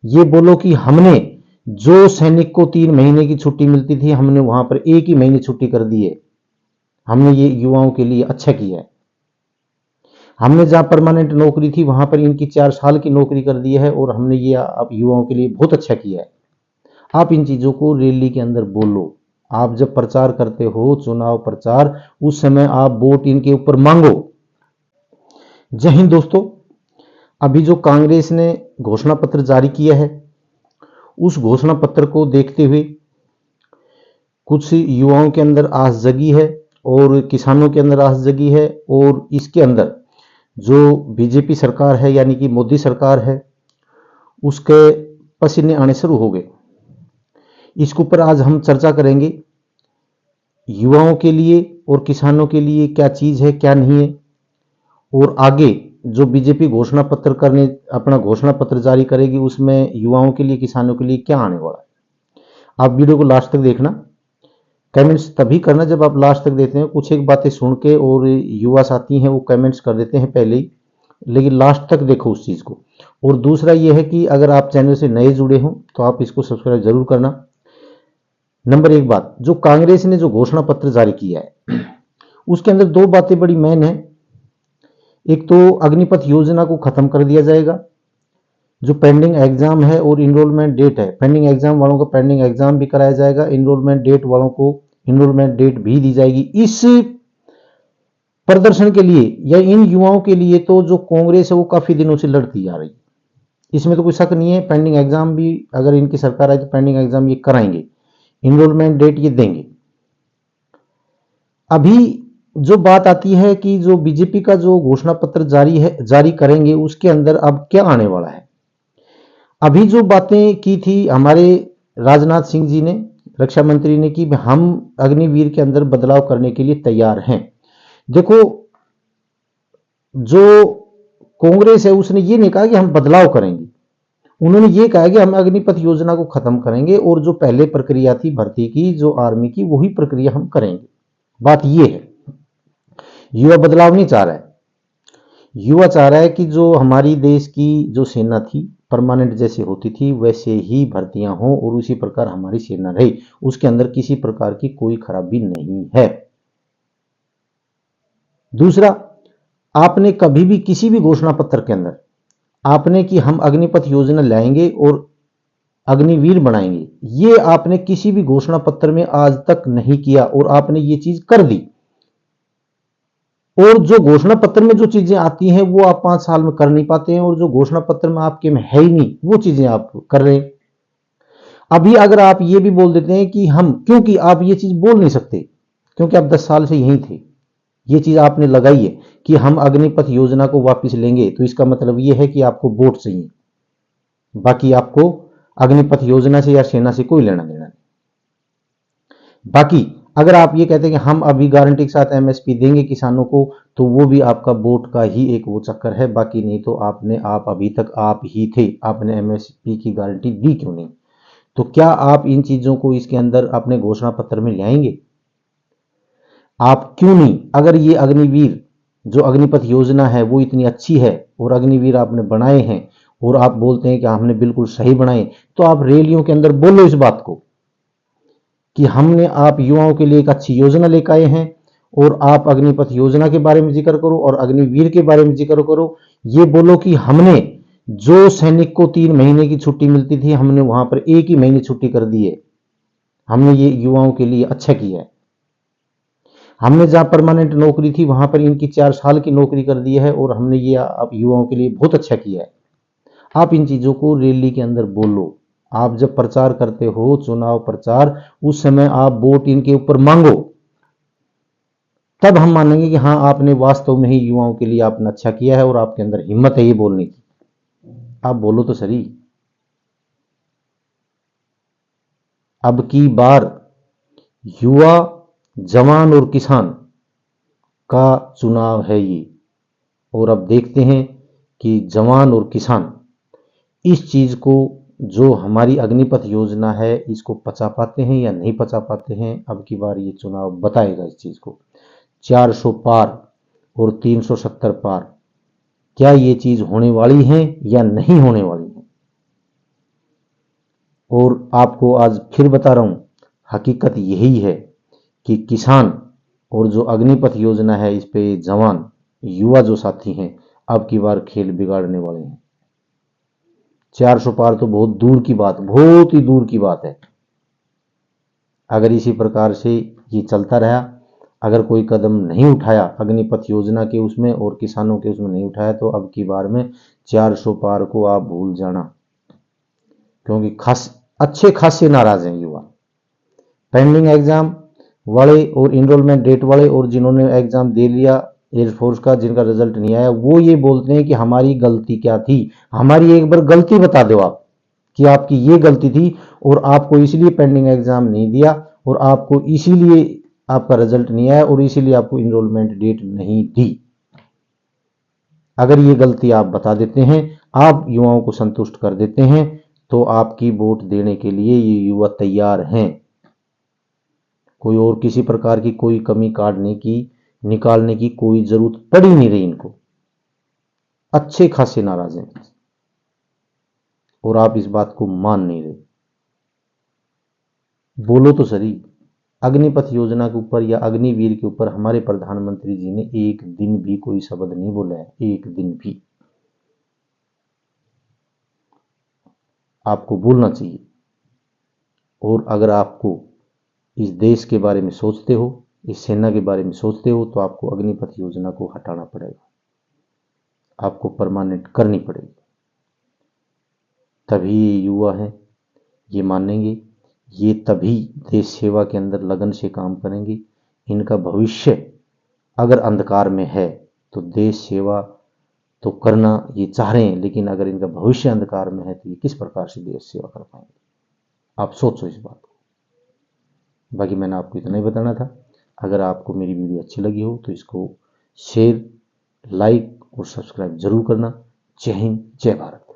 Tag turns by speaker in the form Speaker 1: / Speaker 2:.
Speaker 1: ये बोलो कि हमने जो सैनिक को 3 महीने की छुट्टी मिलती थी, हमने वहां पर 1 ही महीने छुट्टी कर दी है। हमने ये युवाओं के लिए अच्छा किया है। हमने जहां परमानेंट नौकरी थी वहां पर इनकी 4 साल की नौकरी कर दी है और हमने ये आप युवाओं के लिए बहुत अच्छा किया है। आप इन चीजों को रैली के अंदर बोलो। आप जब प्रचार करते हो, चुनाव प्रचार, उस समय आप वोट इनके ऊपर मांगो। जय हिंद दोस्तों। अभी जो कांग्रेस ने घोषणा पत्र जारी किया है, उस घोषणा पत्र को देखते हुए कुछ युवाओं के अंदर आस जगी है और किसानों के अंदर आस जगी है, और इसके अंदर जो बीजेपी सरकार है यानी कि मोदी सरकार है, उसके पसीने आने शुरू हो गए। इसके ऊपर आज हम चर्चा करेंगे। युवाओं के लिए और किसानों के लिए क्या चीज है, क्या नहीं है, और आगे जो बीजेपी घोषणा पत्र करने अपना घोषणा पत्र जारी करेगी उसमें युवाओं के लिए, किसानों के लिए क्या आने वाला है। आप वीडियो को लास्ट तक देखना। कमेंट्स तभी करना जब आप लास्ट तक देखते हैं। कुछ एक बातें सुन के और युवा साथी हैं वो कमेंट्स कर देते हैं पहले ही, लेकिन लास्ट तक देखो उस चीज को। और दूसरा यह है कि अगर आप चैनल से नए जुड़े हो तो आप इसको सब्सक्राइब जरूर करना। नंबर 1 बात, जो कांग्रेस ने जो घोषणा पत्र जारी किया है उसके अंदर 2 बातें बड़ी मेन है। एक तो अग्निपथ योजना को खत्म कर दिया जाएगा। जो पेंडिंग एग्जाम है और इनरोलमेंट डेट है, पेंडिंग एग्जाम वालों को पेंडिंग एग्जाम भी कराया जाएगा, इनरोलमेंट डेट वालों को इनरोलमेंट डेट भी दी जाएगी। इस प्रदर्शन के लिए या इन युवाओं के लिए तो जो कांग्रेस है वो काफी दिनों से लड़ती आ रही, इसमें तो कोई शक नहीं है। पेंडिंग एग्जाम भी अगर इनकी सरकार आए तो पेंडिंग एग्जाम ये कराएंगे, इनरोलमेंट डेट ये देंगे। अभी जो बात आती है कि जो बीजेपी का जो घोषणा पत्र जारी करेंगे उसके अंदर अब क्या आने वाला है। अभी जो बातें की थी हमारे राजनाथ सिंह जी ने, रक्षा मंत्री ने, कि हम अग्निवीर के अंदर बदलाव करने के लिए तैयार हैं। देखो, जो कांग्रेस है उसने ये नहीं कहा कि हम बदलाव करेंगे, उन्होंने ये कहा कि हम अग्निपथ योजना को खत्म करेंगे और जो पहले प्रक्रिया थी भर्ती की, जो आर्मी की, वही प्रक्रिया हम करेंगे। बात ये है, युवा बदलाव नहीं चाह रहा है। युवा चाह रहा है कि जो हमारी देश की जो सेना थी परमानेंट जैसे होती थी वैसे ही भर्तियां हों और उसी प्रकार हमारी सेना रही, उसके अंदर किसी प्रकार की कोई खराबी नहीं है। दूसरा, आपने कभी भी किसी भी घोषणा पत्र के अंदर आपने कि हम अग्निपथ योजना लाएंगे और अग्निवीर बनाएंगे, ये आपने किसी भी घोषणा पत्र में आज तक नहीं किया और आपने ये चीज कर दी। और जो घोषणा पत्र में जो चीजें आती हैं वो आप 5 साल में कर नहीं पाते हैं, और जो घोषणा पत्र में आपके में है ही नहीं वो चीजें आप कर रहे हैं। अभी अगर आप ये भी बोल देते हैं कि हम, क्योंकि आप ये चीज बोल नहीं सकते क्योंकि आप 10 साल से यहीं थे, ये चीज आपने लगाई है कि हम अग्निपथ योजना को वापस लेंगे, तो इसका मतलब ये है कि आपको वोट चाहिए, बाकी आपको अग्निपथ योजना से या सेना से कोई लेना देना नहीं। बाकी अगर आप ये कहते हैं कि हम अभी गारंटी के साथ एमएसपी देंगे किसानों को, तो वो भी आपका वोट का ही एक वो चक्कर है, बाकी नहीं तो आप अभी तक आप ही थे, आपने एमएसपी की गारंटी दी क्यों नहीं। तो क्या आप इन चीजों को इसके अंदर अपने घोषणा पत्र में लाएंगे? आप क्यों नहीं? अगर ये अग्निवीर जो अग्निपथ योजना है वो इतनी अच्छी है और अग्निवीर आपने बनाए हैं और आप बोलते हैं कि हमने बिल्कुल सही बनाए, तो आप रैलियों के अंदर बोलो इस बात को कि हमने, आप युवाओं के लिए एक अच्छी योजना लेकर आए हैं, और आप अग्निपथ योजना के बारे में जिक्र करो और अग्निवीर के बारे में जिक्र करो। ये बोलो कि हमने जो सैनिक को 3 महीने की छुट्टी मिलती थी, हमने वहां पर 1 ही महीने छुट्टी कर दी है। हमने ये युवाओं के लिए अच्छा किया है। हमने जहां परमानेंट नौकरी थी वहां पर इनकी 4 साल की नौकरी कर दी है और हमने ये आप युवाओं के लिए बहुत अच्छा किया है। आप इन चीजों को रैली के अंदर बोलो। आप जब प्रचार करते हो, चुनाव प्रचार, उस समय आप वोट इनके ऊपर मांगो, तब हम मानेंगे कि हाँ आपने वास्तव में ही युवाओं के लिए आपने अच्छा किया है और आपके अंदर हिम्मत है ये बोलने की। आप बोलो तो सही। अब की बार युवा, जवान और किसान का चुनाव है ये, और अब देखते हैं कि जवान और किसान इस चीज को, जो हमारी अग्निपथ योजना है, इसको पचा पाते हैं या नहीं पचा पाते हैं। अब की बार ये चुनाव बताएगा इस चीज को। 400 पार और 370 पार, क्या ये चीज होने वाली है या नहीं होने वाली है। और आपको आज फिर बता रहा हूं, हकीकत यही है कि किसान और जो अग्निपथ योजना है, इस पे जवान युवा जो साथी हैं, अब की बार खेल बिगाड़ने वाले हैं। 400 पार तो बहुत दूर की बात, बहुत ही दूर की बात है। अगर इसी प्रकार से ये चलता रहा, अगर कोई कदम नहीं उठाया अग्निपथ योजना के उसमें और किसानों के उसमें नहीं उठाया, तो अब की बार में 400 पार को आप भूल जाना, क्योंकि अच्छे खासे नाराज हैं युवा। पेंडिंग एग्जाम वाले और इनरोलमेंट डेट वाले और जिन्होंने एग्जाम दे लिया एयरफोर्स का, जिनका रिजल्ट नहीं आया, वो ये बोलते हैं कि हमारी गलती क्या थी। हमारी एक बार गलती बता दो आप कि आपकी ये गलती थी और आपको इसीलिए पेंडिंग एग्जाम नहीं दिया और आपको इसीलिए आपका रिजल्ट नहीं आया और इसीलिए आपको इनरोलमेंट डेट नहीं दी। अगर ये गलती आप बता देते हैं, आप युवाओं को संतुष्ट कर देते हैं, तो आपकी वोट देने के लिए ये युवा तैयार हैं। कोई और किसी प्रकार की कोई कमी काटने की, निकालने की कोई जरूरत पड़ ही नहीं रही इनको। अच्छे खासे नाराज हैं और आप इस बात को मान नहीं रहे। बोलो तो सही, अग्निपथ योजना के ऊपर या अग्निवीर के ऊपर हमारे प्रधानमंत्री जी ने एक दिन भी कोई शब्द नहीं बोला है, एक दिन भी। आपको बोलना चाहिए। और अगर आपको इस देश के बारे में सोचते हो, इस सेना के बारे में सोचते हो, तो आपको अग्निपथ योजना को हटाना पड़ेगा, आपको परमानेंट करनी पड़ेगी। तभी ये युवा हैं, ये मानेंगे, ये तभी देश सेवा के अंदर लगन से काम करेंगे। इनका भविष्य अगर अंधकार में है तो देश सेवा तो करना ये चाह रहे हैं, लेकिन अगर इनका भविष्य अंधकार में है तो ये किस प्रकार से देश सेवा कर पाएंगे। आप सोचो इस बात को। बाकी मैंने आपको इतना ही बताना था। अगर आपको मेरी वीडियो अच्छी लगी हो तो इसको शेयर, लाइक और सब्सक्राइब जरूर करना। जय हिंद, जय भारत।